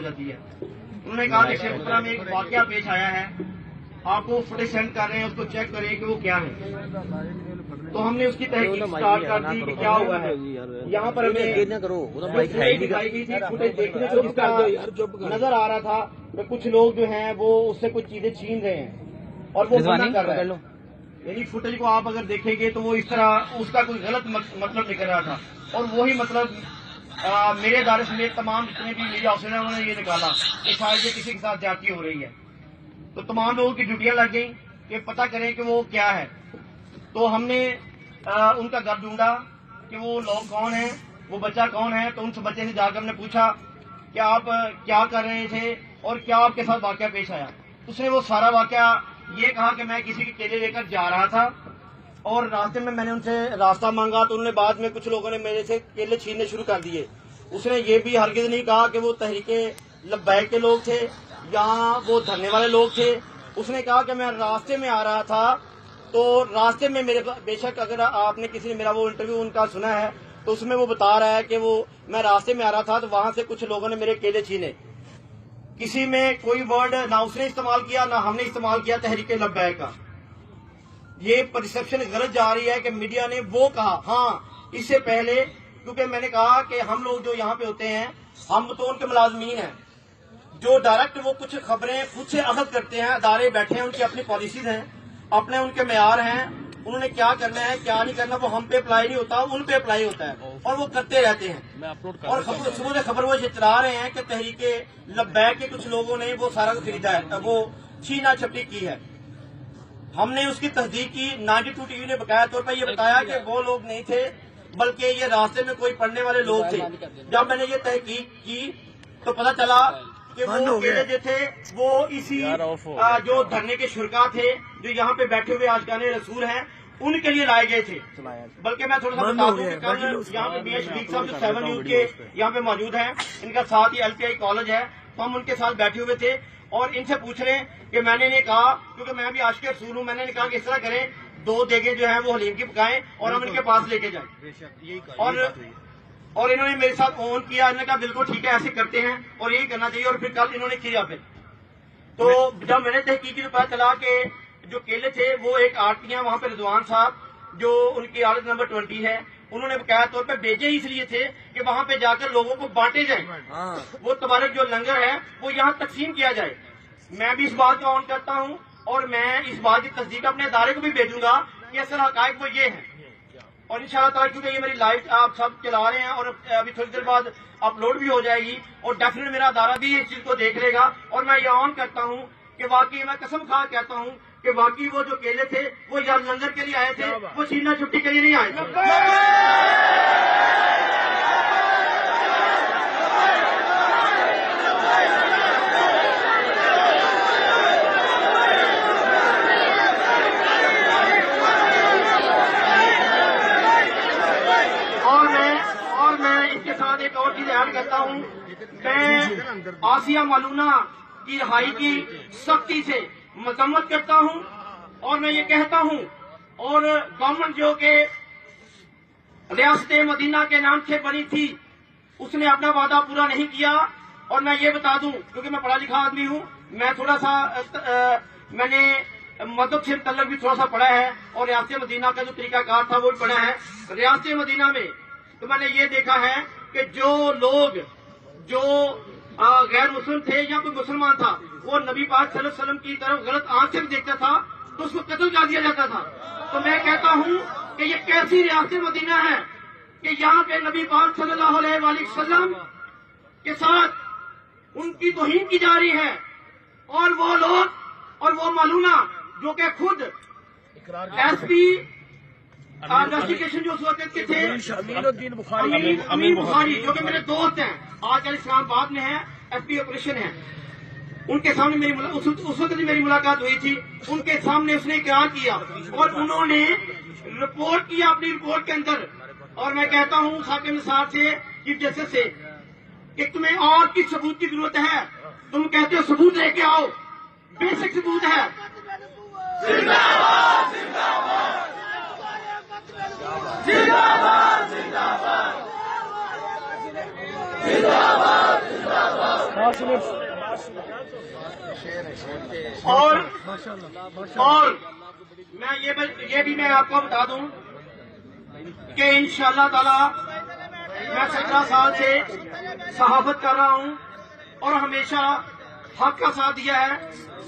जाती है। उन्होंने कहा कि शेखपुरा में एक वाकया पेश आया है, आपको फुटेज सेंड कर रहे हैं, उसको चेक करें कि वो क्या है। तो हमने उसकी तहकीक स्टार्ट कर दी कि क्या हुआ है। यहाँ पर हमें दिखाई गई थी फुटेज देखने को, जिसका नजर आ रहा था कि कुछ लोग जो हैं वो उससे कुछ चीजें छीन रहे हैं और वो मना कर रहे हैं। यानी फुटेज को आप अगर देखेंगे तो वो इस तरह उसका कोई गलत मतलब निकल रहा था, और वही मतलब मेरे दायरे समेत तमाम जितने भी मीडिया ऑफिसर हैं उन्होंने ये निकाला कि शायद ये किसी के साथ ज्यादती हो रही है। तो तमाम लोगों की ड्यूटियां लग गई कि पता करें कि वो क्या है। तो हमने उनका घर ढूंढा कि वो लोग कौन है, वो बच्चा कौन है। तो उन बच्चे से जाकर हमने पूछा कि आप क्या कर रहे थे और क्या आपके साथ वाकया पेश आया। उसने वो सारा वाकया ये कहा कि मैं किसी के केले लेकर जा रहा था और रास्ते में मैंने उनसे रास्ता मांगा, तो उन्होंने बाद में कुछ लोगों ने मेरे से केले छीनने शुरू कर दिए। उसने ये भी हरगिज नहीं कहा कि वो तहरीके लब्बैक के लोग थे या वो धरने वाले लोग थे। उसने कहा कि मैं रास्ते में आ रहा था, तो रास्ते में मेरे बेशक अगर आपने किसी ने मेरा वो इंटरव्यू उनका सुना है तो उसमें वो बता रहा है कि वो मैं रास्ते में आ रहा था तो वहां से कुछ लोगों ने मेरे केले छीने। किसी में कोई वर्ड ना उसने इस्तेमाल किया ना हमने इस्तेमाल किया तहरीके लब्बैक का। ये परसेप्शन गलत जा रही है कि मीडिया ने वो कहा। हाँ, इससे पहले क्योंकि मैंने कहा कि हम लोग जो यहाँ पे होते हैं हम तो उनके मुलाजमीन हैं, जो डायरेक्ट वो कुछ खबरें खुद से अखद करते हैं। अदारे बैठे हैं, उनकी अपनी पॉलिसीज हैं, अपने उनके मेयार हैं, उन्होंने क्या करना है क्या नहीं करना वो हम पे अप्लाई नहीं होता, उन पे अप्लाई होता है और वो करते रहते हैं। और सुबह से खबर वो चला रहे हैं कि तहरीके लब्बैक के कुछ लोगों ने वो सारा खरीदा है, वो छीना छपटी की है। हमने उसकी तस्दीक की। 92 टीवी ने बकाया तौर पर ये बताया कि वो लोग नहीं थे बल्कि ये रास्ते में कोई पढ़ने वाले लोग थे। जब मैंने ये तहकीक की तो पता चला कि वो केले जो थे वो इसी जो धरने के शुरका थे जो यहाँ पे बैठे हुए आशिकाने रसूल हैं उनके लिए लाए गए थे। बल्कि मैं थोड़ा सा बता दूं कि कल यहाँ पे मियां शफीक साहब जो 7 न्यूज के यहाँ पे मौजूद हैं, इनका साथ ही LPI कॉलेज है, तो हम उनके साथ बैठे हुए थे और इनसे पूछ रहे हैं कि मैंने इन्हें कहा, क्योंकि मैं भी आशिक रसूल हूँ, मैंने कहा कि इस तरह करें 2 देगे जो है वो हलीम की पकाएं और हम इनके पास लेके जाएं। और इन्होंने मेरे साथ ऑन किया। इन्होंने कहा बिल्कुल ठीक है, ऐसे करते हैं और यही करना चाहिए। और फिर कल इन्होंने किया। फिर तो जब मैंने तहकीक की तो पता चला कि जो केले थे वो एक आरती हैं वहां पे रिजवान साहब जो उनकी आदत नंबर 20 है, उन्होंने बकाया तौर पर भेजे इसलिए थे कि वहां पे जाकर लोगों को बांटे जाए, वो तबारक जो लंगर है वो यहाँ तकसीम किया जाए। मैं भी इस बात को ऑन करता हूँ और मैं इस बात की तस्दीक अपने अदारे को भी भेजूंगा कि असल हकायक वो ये है। और इंशाअल्लाह क्योंकि ये मेरी लाइव आप सब चला रहे हैं और अभी थोड़ी देर बाद अपलोड भी हो जाएगी और डेफिनेट मेरा अदारा भी इस चीज को देख लेगा। और मैं ये ऑन करता हूँ कि वाकई मैं कसम खा कहता हूँ कि वाकई वो जो केले थे वो यार लंगर के लिए आए थे, वो छीना छुट्टी के लिए नहीं आए थे। एक और चीज ऐड करता हूँ, मैं आसिया मलूना की रिहाई की सख्ती से मजम्मत करता हूँ और मैं ये कहता हूँ और गवर्नमेंट जो के रियासत मदीना के नाम से बनी थी उसने अपना वादा पूरा नहीं किया। और मैं ये बता दूं क्योंकि मैं पढ़ा लिखा आदमी हूँ, मैं थोड़ा सा मैंने मदद से तल्लक भी थोड़ा सा पढ़ा है और रियासत मदीना का जो तरीकाकार था वो भी पढ़ा है। रियासत मदीना में तो मैंने ये देखा है कि जो लोग जो गैर मुस्लिम थे या कोई मुसलमान था वो नबी पाक सल्लल्लाहु अलैहि वसल्लम की तरफ गलत आंख से भी देखता था तो उसको कत्ल कर दिया जाता था। तो मैं कहता हूँ कि ये कैसी रियासत मदीना है कि यहाँ पे नबी पाक सल्लल्लाहु अलैहि वसल्लम के साथ उनकी तौहीन की जा रही है और वो लोग और वो मालूना जो कि खुद SP इन्वेस्टिगेशन जो उस वक्त के थे अमीन बुखारी जो कि मेरे दोस्त हैं, आजकल इस्लामाबाद में है, SP ऑपरेशन है, उनके सामने मेरी उस वक्त मेरी मुलाकात हुई थी। उनके सामने उसने इकरार किया और उन्होंने रिपोर्ट किया अपनी रिपोर्ट के अंदर। और मैं कहता हूँ हाकिम निसार से, चीफ जस्टिस से कि तुम्हें और किस सबूत की जरूरत है? तुम कहते हो सबूत लेके आओ, बेसिक सबूत है। जिंदाबाद जिंदाबाद जिंदाबाद जिंदाबाद। اور میں یہ بھی میں آپ کو بتا دوں کہ انشاءاللہ تعالی میں 17 سال سے صحافت کر رہا ہوں اور ہمیشہ حق کا ساتھ دیا ہے.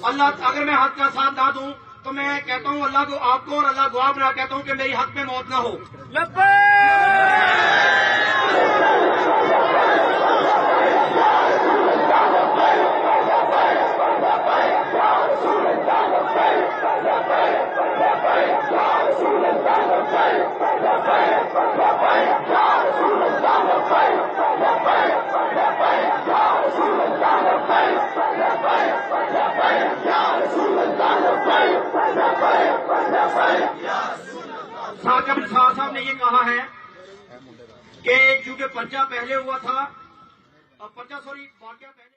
اللہ اگر میں حق کا ساتھ نہ دوں تو میں کہتا ہوں اللہ کو آپ کو اور اللہ گواہ بنا کہتا ہوں کہ میری حق میں موت نہ ہو. صاحب نے یہ کہا ہے کہ چونکہ پرچہ پہلے ہوا تھا، واقعہ پہلے